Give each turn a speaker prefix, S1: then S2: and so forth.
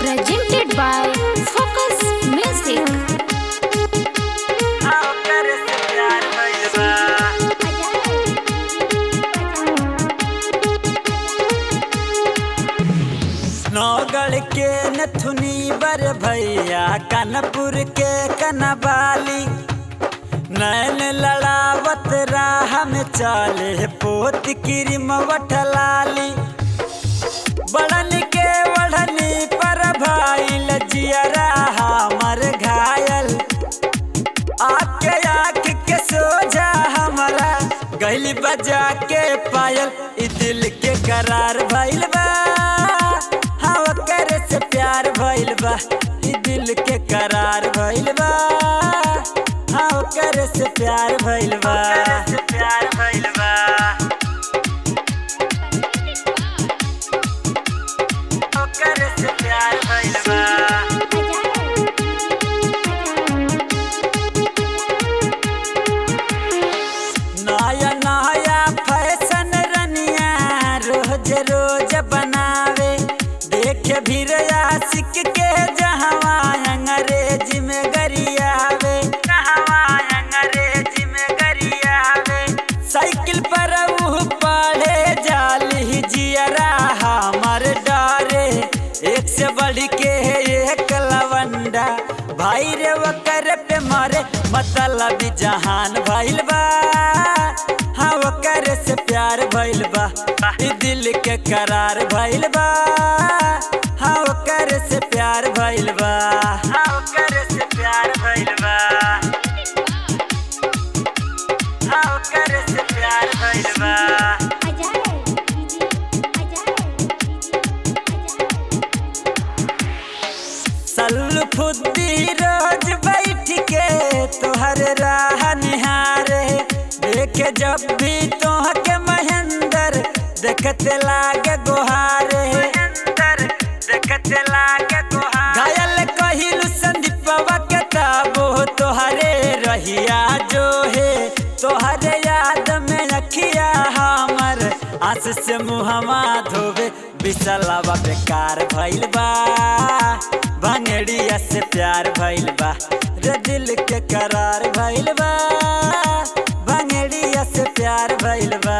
S1: presented by Focus Music.
S2: Naugarh के नथुनी बर भैया कानपुर के कनबाली नैन लड़ावत राह में चाले पोत किरिमवट लाली बड़न के वढ़नी पर भाई लजियरा हमर घायल आके आँख के सोझा हमारा गली बजा के पायल ई दिल के करार भइल बा हाँ करे से प्यार भइल बा ई दिल के करार भइल बा हाँ करे से प्यार भइल बा प्यार भइल बा करे से प्यार भइल बा नया नया फैशन रनिया रोज रोज बनावे देखे भी आशिक के जहवा अंग्रेजी में गरियावे अंग्रेजी में गरियावे साइकिल पर ऊ पढ़े जाली जियरा हमर डारे एक से बढ़ के एक लवंडा भाई रे वकर पे मारे मतलब जहान भइल बा हाँ वकर से प्यार भइल बा ई दिल के करार भइल बा हाँ वकर से प्यार भइल बा हाँ वकर से प्यार भइल बा हाँ वकर से प्यार भइल बा सल्लू फुद्दी रोज बैठ के तोहर राह निहारे देखे जब भी तोह के महेंद्र देखते लागे गोहारे देखते लागे गोहारे घायल कहिलू संदीपवा के ताबो तोहरे रहिया जो है तोहरे याद में अखिया हमर आंस से मुहवा धोवे बिसलावा बेकार भइल बा भंगड़िया से प्यार भइल बा रे दिल के करार भइल बा भंगड़िया से प्यार भइल बा।